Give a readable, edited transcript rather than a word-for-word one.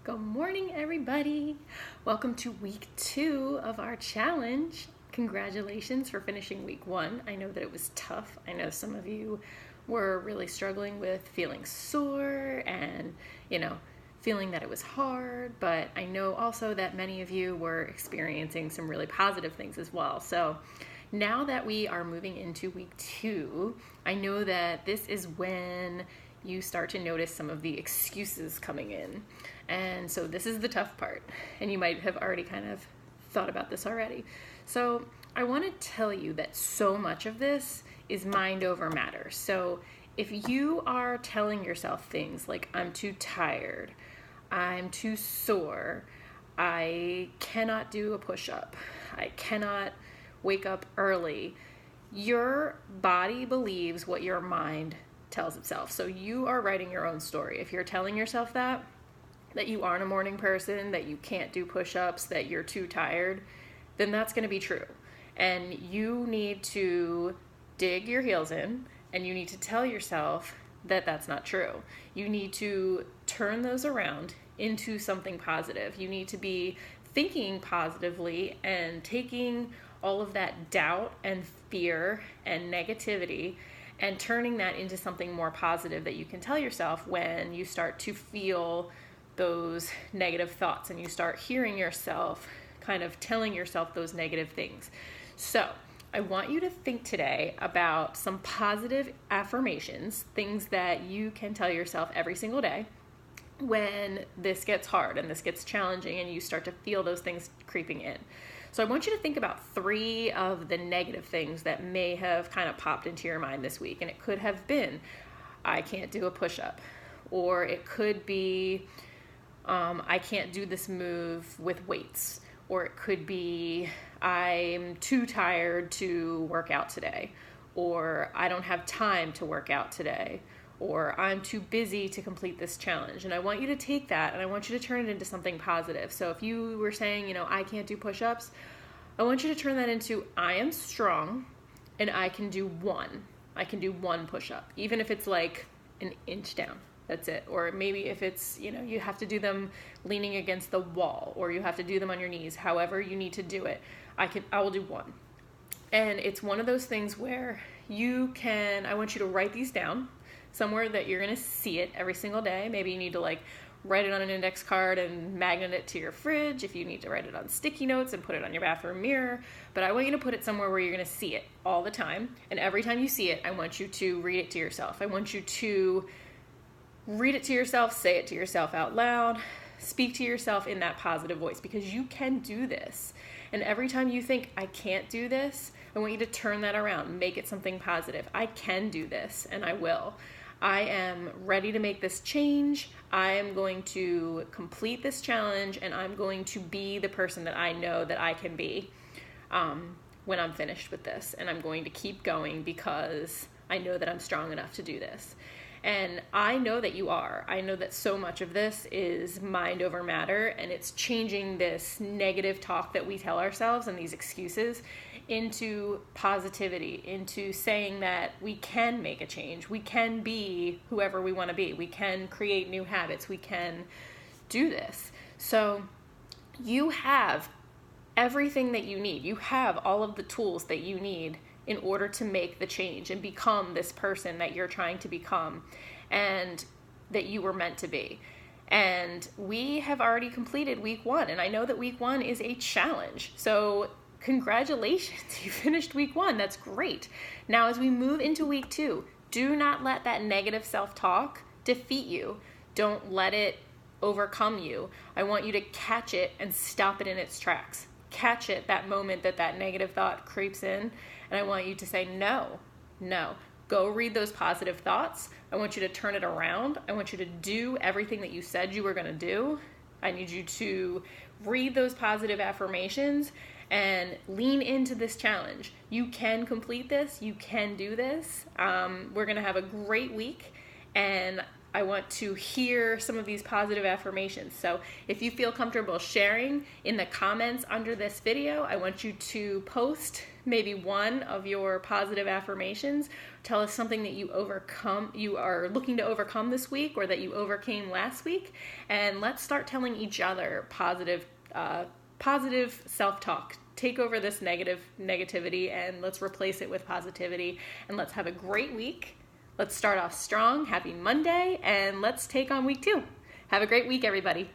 Good morning, everybody. Welcome to week 2 of our challenge. Congratulations for finishing week 1. I know that it was tough. I know some of you were really struggling with feeling sore and, feeling that it was hard, but I know also that many of you were experiencing some really positive things as well. So now that we are moving into week 2, I know that this is when you start to notice some of the excuses coming in. And so this is the tough part. And you might have already kind of thought about this already. So I want to tell you that so much of this is mind over matter. So if you are telling yourself things like, I'm too tired, I'm too sore, I cannot do a push-up, I cannot wake up early, your body believes what your mind tells itself. So you are writing your own story. If you're telling yourself that you aren't a morning person, that you can't do push-ups, that you're too tired, then that's going to be true. And you need to dig your heels in and you need to tell yourself that that's not true. You need to turn those around into something positive. You need to be thinking positively and taking all of that doubt and fear and negativity and turning that into something more positive that you can tell yourself when you start to feel those negative thoughts and you start hearing yourself kind of telling yourself those negative things. So I want you to think today about some positive affirmations, things that you can tell yourself every single day when this gets hard and this gets challenging and you start to feel those things creeping in. So I want you to think about 3 of the negative things that may have kind of popped into your mind this week. And it could have been, I can't do a push-up. Or it could be, I can't do this move with weights. Or it could be, I'm too tired to work out today. Or I don't have time to work out today. Or I'm too busy to complete this challenge. And I want you to take that and I want you to turn it into something positive. So if you were saying, I can't do push-ups, I want you to turn that into, I am strong and I can do one. I can do one push-up, even if it's like an inch down. That's it. Or maybe if it's, you have to do them leaning against the wall or you have to do them on your knees, however you need to do it. I will do one. And it's one of those things where I want you to write these down somewhere that you're going to see it every single day. Maybe you need to write it on an index card and magnet it to your fridge. If you need to write it on sticky notes and put it on your bathroom mirror. But I want you to put it somewhere where you're going to see it all the time. And every time you see it, I want you to read it to yourself. I want you to read it to yourself, say it to yourself out loud, speak to yourself in that positive voice because you can do this. And every time you think, I can't do this, I want you to turn that around, make it something positive. I can do this and I will. I am ready to make this change. I am going to complete this challenge and I'm going to be the person that I know that I can be when I'm finished with this. And I'm going to keep going because I know that I'm strong enough to do this. And I know that you are. I know that so much of this is mind over matter and it's changing this negative talk that we tell ourselves and these excuses into positivity, into saying that we can make a change. We can be whoever we want to be. We can create new habits. We can do this. So you have everything that you need. You have all of the tools that you need in order to make the change and become this person that you're trying to become and that you were meant to be. And we have already completed week 1. And I know that week 1 is a challenge. So congratulations, you finished week 1. That's great. Now, as we move into week 2, do not let that negative self-talk defeat you. Don't let it overcome you. I want you to catch it and stop it in its tracks. Catch it, that moment that negative thought creeps in, and I want you to say, no. Go read those positive thoughts. I want you to turn it around. I want you to do everything that you said you were going to do. I need you to read those positive affirmations and lean into this challenge. You can complete this. You can do this. We're going to have a great week, and I want to hear some of these positive affirmations. So if you feel comfortable sharing in the comments under this video, I want you to post maybe one of your positive affirmations. Tell us something that you are looking to overcome this week, or that you overcame last week, and let's start telling each other positive self-talk. Take over this negativity and let's replace it with positivity, and let's have a great week. Let's start off strong. Happy Monday, and let's take on week 2. Have a great week, everybody.